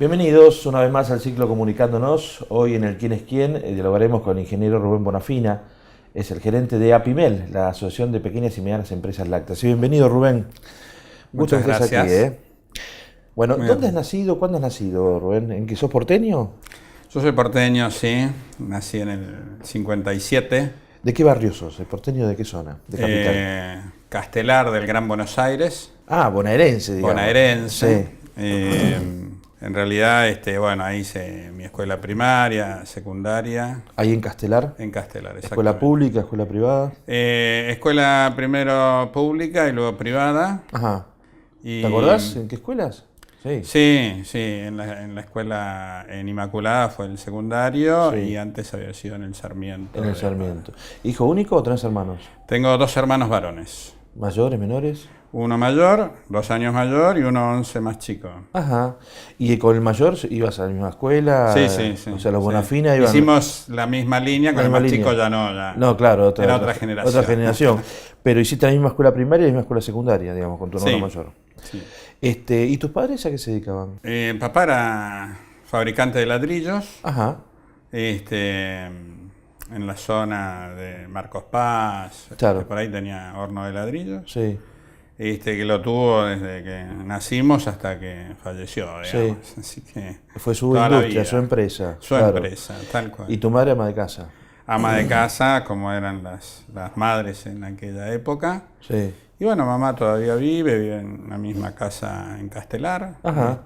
Bienvenidos una vez más al ciclo Comunicándonos. Hoy en el ¿Quién es quién? Dialogaremos con el ingeniero Rubén Bonafina, es el gerente de APIMEL, la Asociación de Pequeñas y Medianas Empresas Lácteas. Bienvenido, Rubén. Gusto Muchas que estés gracias. aquí. Bueno, Muy ¿dónde has bien. nacido? ¿Cuándo has nacido, Rubén? ¿En qué sos porteño? Yo soy porteño, sí. Nací en el 57. ¿De qué barrio sos? ¿El porteño de qué zona? ¿De capital? Castelar del Gran Buenos Aires, Ah, bonaerense, digamos. bonaerense. Sí. En realidad, bueno, ahí hice mi escuela primaria, secundaria, Ahí en Castelar. en Castelar, ¿Escuela exactamente. pública, escuela privada? Escuela primero pública y luego privada. Ajá. ¿Te Y acordás en qué escuelas? Sí. sí, en la escuela en Inmaculada fue el secundario Sí. y antes había sido en el Sarmiento. En el Sarmiento. ¿Hijo único o tenés hermanos? Tengo dos hermanos varones. ¿Mayores, menores? Uno mayor, 2 años mayor y uno 11 más chico. Ajá. ¿Y con el mayor ibas a la misma escuela? Sí. O sea, los Sí. Bonafina iban... Hicimos la misma línea, con La el misma más línea. chico ya no. Ya. No, claro, Era otra generación. Otra generación. Pero hiciste la misma escuela primaria y la misma escuela secundaria, digamos, con tu hermano Sí. mayor. Sí. ¿Y tus padres a qué se dedicaban? Papá era fabricante de ladrillos, Ajá, en la zona de Marcos Paz, Claro. que por ahí tenía horno de ladrillos. sí. Que lo tuvo desde que nacimos hasta que falleció, digamos. Sí. Así que Fue su toda la industria, vida. su empresa. Su claro. empresa, tal cual. ¿Y tu madre ama de casa? Ama de casa, como eran las madres en aquella época. Sí. Y bueno, mamá todavía vive en la misma casa en Castelar. Ajá.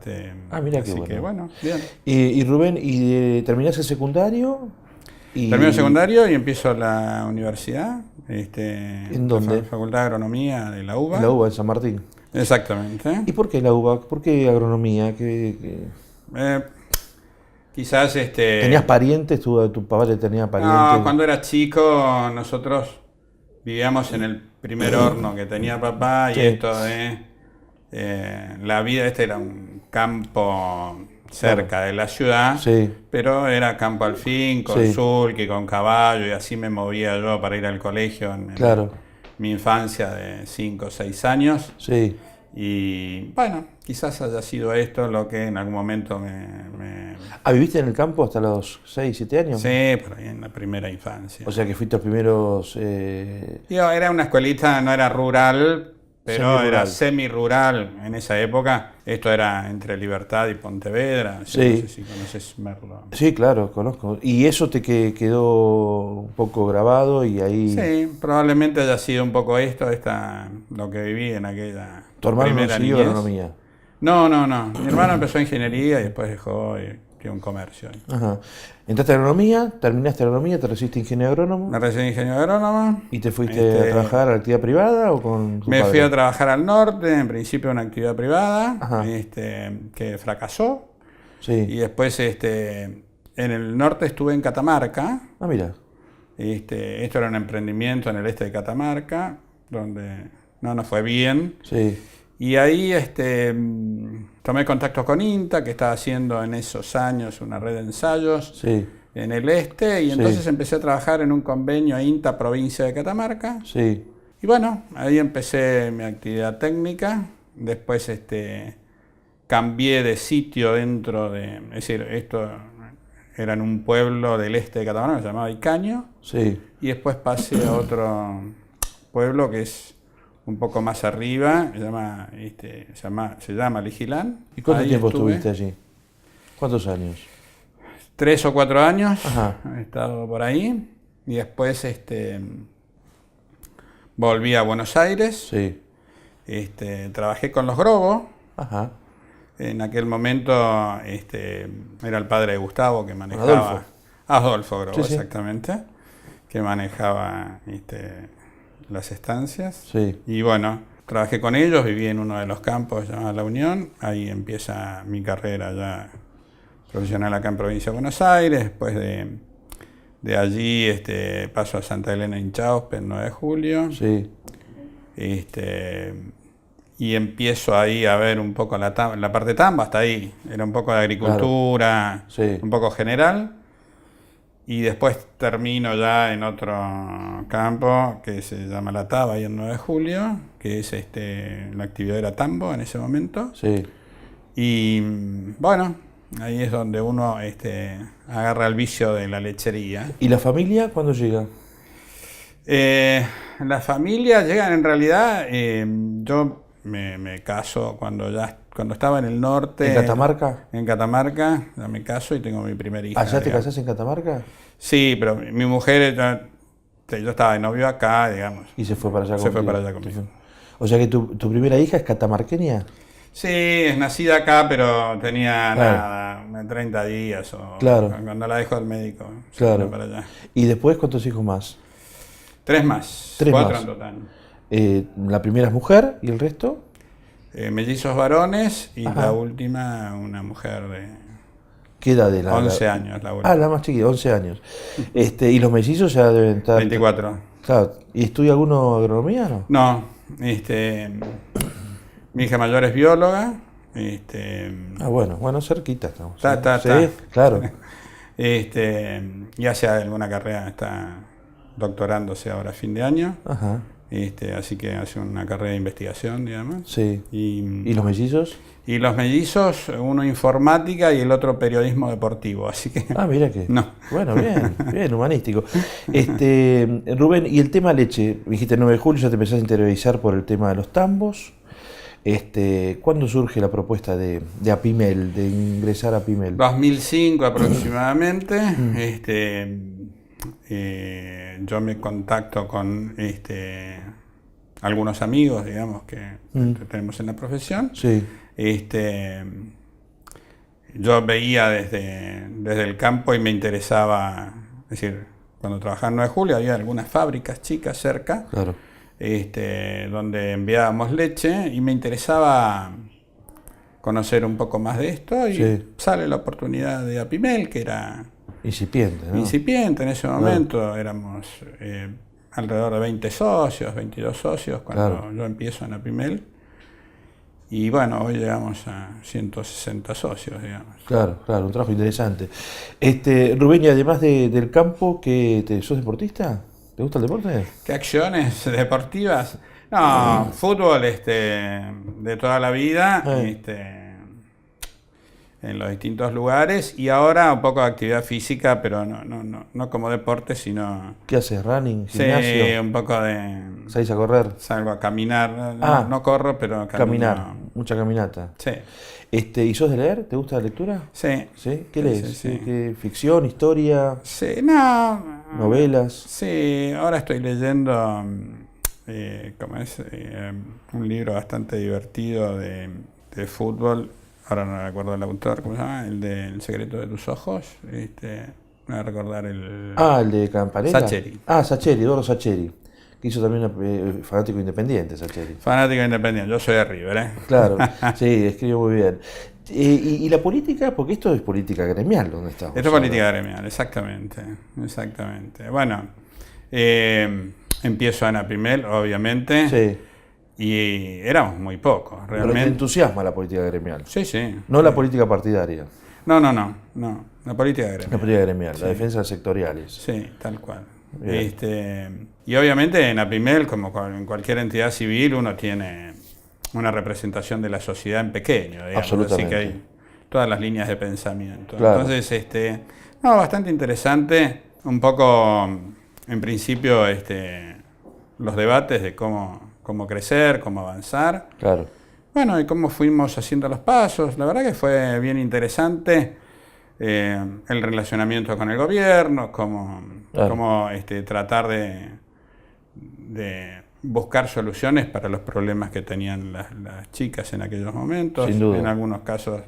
Mira qué así bueno. que bueno, bien. Y Rubén, ¿terminás el secundario? Termino el secundario y empiezo la universidad. ¿En dónde? La Facultad de Agronomía de la UBA. En la UBA, en San Martín. Exactamente. ¿Y por qué la UBA? ¿Por qué agronomía? Quizás ¿Tenías parientes? ¿Tu papá te tenía parientes? No, cuando era chico nosotros vivíamos en el primer horno que tenía papá y Sí. esto de la vida, era un campo cerca de la ciudad, Sí. pero era campo al fin, con Sí. sulky, con caballo y así me movía yo para ir al colegio en Claro. mi infancia de 5 o 6 años. Sí. Y bueno, quizás haya sido esto lo que en algún momento ¿Viviste en el campo hasta los 6, 7 años? Sí, por ahí en la primera infancia. O sea que fuiste los primeros... Era una escuelita, no era rural, pero Semi-rural. era semi-rural en esa época. Esto era entre Libertad y Pontevedra. Sí. No sé si conoces Merlo. Sí, claro, conozco. ¿Y eso te quedó un poco grabado y ahí... Sí, probablemente haya sido un poco lo que viví en aquella ¿Tu hermano no primera siguió niñez. agronomía? No. Mi hermano empezó ingeniería y después dejó y tiene un comercio. Ajá. Entraste a agronomía, terminaste agronomía, te recibiste ingeniero agrónomo Me recibí ingeniero agrónomo. y te fuiste a trabajar a la actividad privada o con tu Me padre? fui a trabajar al norte, en principio una actividad privada, Ajá. que fracasó. Sí. Y después en el norte estuve en Catamarca. Mira. Esto era un emprendimiento en el este de Catamarca, donde no nos fue bien. Sí. Y ahí tomé contacto con INTA, que estaba haciendo en esos años una red de ensayos Sí. en el este. Y Sí. entonces empecé a trabajar en un convenio INTA Provincia de Catamarca. Sí. Y bueno, ahí empecé mi actividad técnica. Después cambié de sitio es decir, esto era en un pueblo del este de Catamarca, se llamaba Icaño. Sí. Y después pasé a otro pueblo que es un poco más arriba, se llama Ligilán. ¿Y cuánto Ahí tiempo estuve estuviste allí? ¿Cuántos años? 3 o 4 años. Ajá. He estado por ahí. Y después volví a Buenos Aires. Sí. Trabajé con los Grobos. Ajá. En aquel momento era el padre de Gustavo que manejaba. Adolfo. Adolfo Grobo, Sí, sí. exactamente. Que manejaba las estancias. Sí. Y bueno, trabajé con ellos, viví en uno de los campos llamado La Unión. Ahí empieza mi carrera ya profesional acá en Provincia de Buenos Aires. Después de allí paso a Santa Elena Inchauspe el 9 de julio. Sí. Y empiezo ahí a ver un poco la parte tambo, hasta ahí. Era un poco de agricultura, Claro. Sí. un poco general. Y después termino ya en otro campo que se llama La Taba, ahí el 9 de julio, que es la actividad era tambo en ese momento. Sí. Y bueno, Ahí es donde uno agarra el vicio de la lechería. ¿Y la familia cuándo llega? La familia llegan en realidad, yo me caso cuando estaba en el norte. ¿En Catamarca? En Catamarca, ya me caso y tengo mi primera hija. ¿Allá te casás en Catamarca? Sí, pero mi mujer, yo estaba de novio acá, digamos. Y se fue para allá Se fue para allá conmigo. O sea que tu primera hija es catamarqueña. Sí, es nacida acá, pero tenía Claro. nada, 30 días Claro. Cuando la dejó el médico. Se Claro. fue para allá. ¿Y después cuántos hijos más? 3 más. Tres 4 más. en total. La primera es mujer y el resto. Mellizos varones y Ajá. la última una mujer de ¿Qué edad de la? 11 años. La última. La más chiquita, 11 años. Y los mellizos ya deben estar. 24. Claro. ¿Y estudia alguno agronomía, no? No, mi hija mayor es bióloga. Bueno, cerquita estamos. Está. Sí, claro. Y hace alguna carrera, está doctorándose ahora a fin de año. Ajá. Así que hace una carrera de investigación, digamos. Sí. Y ¿Y los mellizos? y los mellizos, uno informática y el otro periodismo deportivo, así que... Mira que. No. Bueno, bien, humanístico. Rubén, y el tema leche, dijiste el 9 de julio, ya te empezás a interiorizar por el tema de los tambos. ¿Cuándo surge la propuesta de Apimel, de ingresar a Apimel? 2005 aproximadamente, yo me contacto con algunos amigos, digamos, que tenemos en la profesión. Sí. Yo veía desde el campo y me interesaba, es decir, cuando trabajaba en 9 de julio había algunas fábricas chicas cerca, Claro. donde enviábamos leche y me interesaba conocer un poco más de esto y Sí. sale la oportunidad de Apimel, que era Incipiente, ¿no? incipiente en ese momento, éramos alrededor de 20 socios, 22 socios cuando Claro. yo empiezo en Apimel. Y bueno, hoy llegamos a 160 socios, digamos. Claro, un trabajo interesante. Rubén, y además del campo, ¿sos deportista? ¿Te gusta el deporte? ¿Qué acciones deportivas? No, fútbol de toda la vida, en los distintos lugares, y ahora un poco de actividad física, pero no como deporte, sino... ¿Qué haces? ¿Running? Sí, ¿Gimnasio? un poco de... ¿Salís a correr? Salgo a caminar, Ah. no corro, pero camino. Caminar, mucha caminata. Sí, ¿Y sos de leer? ¿Te gusta la lectura? sí. ¿Sí? ¿Qué Sí, lees? sí, sí. ¿Qué ficción, historia, Sí, no. novelas? Sí, ahora estoy leyendo un libro bastante divertido de fútbol. Ahora no recuerdo el autor, ¿cómo se llama? El de El secreto de tus ojos. Me voy a recordar el... El de Campanella. Sacheri. Sacheri, Eduardo Sacheri. Que hizo también fanático independiente, Sacheri. Fanático independiente, yo soy de River, ¿eh? Claro, sí, escribe muy bien. ¿Y la política? Porque esto es política gremial, ¿dónde estamos? Esto es política gremial, exactamente. Bueno, empiezo en Apimel, obviamente, Sí, y éramos muy pocos, pero te realmente. entusiasma la política gremial. Sí. No la política partidaria, No, la política gremial. la política gremial, Sí. la defensa de sectoriales. Sí, tal cual. Bien. Y obviamente en Apimel, como en cualquier entidad civil, uno tiene una representación de la sociedad en pequeño, digamos. Absolutamente. Así que hay todas las líneas de pensamiento. Claro. Entonces, bastante interesante. Un poco, en principio, los debates de cómo crecer, cómo avanzar. Claro, Bueno, y cómo fuimos haciendo los pasos. La verdad que fue bien interesante el relacionamiento con el gobierno, cómo tratar de buscar soluciones para los problemas que tenían las chicas en aquellos momentos. Sin duda. En algunos casos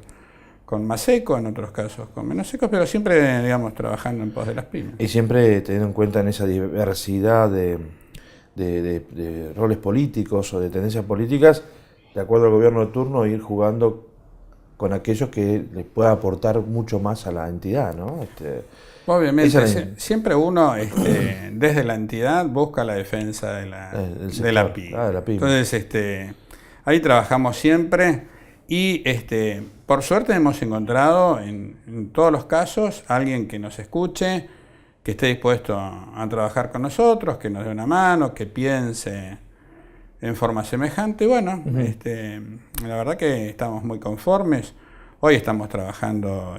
con más eco, en otros casos con menos eco, pero siempre, digamos, trabajando en pos de las pymes. y siempre teniendo en cuenta en esa diversidad de roles políticos o de tendencias políticas, de acuerdo al gobierno de turno, ir jugando con aquellos que les pueda aportar mucho más a la entidad, ¿no? Obviamente, esa es siempre uno desde la entidad busca la defensa de la pyme. de la pyme. Entonces, ahí trabajamos siempre y por suerte hemos encontrado en todos los casos alguien que nos escuche, que esté dispuesto a trabajar con nosotros, que nos dé una mano, que piense en forma semejante. Bueno, la verdad que estamos muy conformes. Hoy estamos trabajando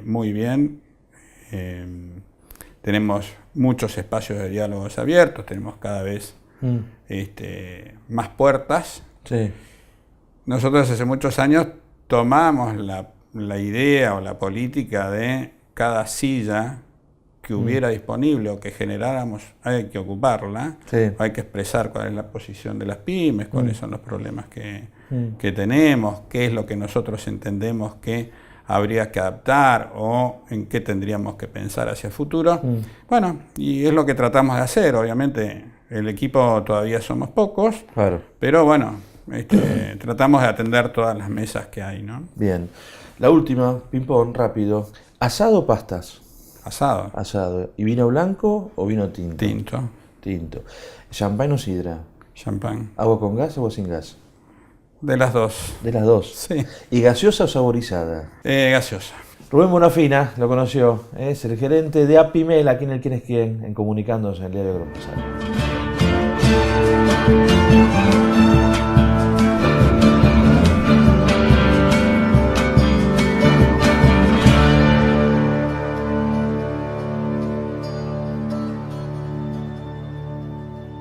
muy bien. Tenemos muchos espacios de diálogos abiertos, tenemos cada vez más puertas. Sí. Nosotros hace muchos años tomamos la idea o la política de cada silla que hubiera disponible o que generáramos, hay que ocuparla, Sí. hay que expresar cuál es la posición de las pymes, cuáles son los problemas que tenemos, qué es lo que nosotros entendemos que habría que adaptar o en qué tendríamos que pensar hacia el futuro. Bueno, y es lo que tratamos de hacer. Obviamente el equipo todavía somos pocos, Claro. pero bueno, tratamos de atender todas las mesas que hay, ¿no? Bien. La última, ping-pong, rápido. ¿Asado o pastas? Asado, Asado. ¿Y vino blanco o vino tinto? tinto, Tinto. ¿Champagne o sidra? champán. ¿Agua con gas o agua sin gas? De las dos. De las dos. Sí. ¿Y gaseosa o saborizada? Gaseosa. Rubén Bonafina, lo conoció, es el gerente de Apimel, aquí en el Quién es Quién, en Comunicándonos en el Diario de los Empresarios.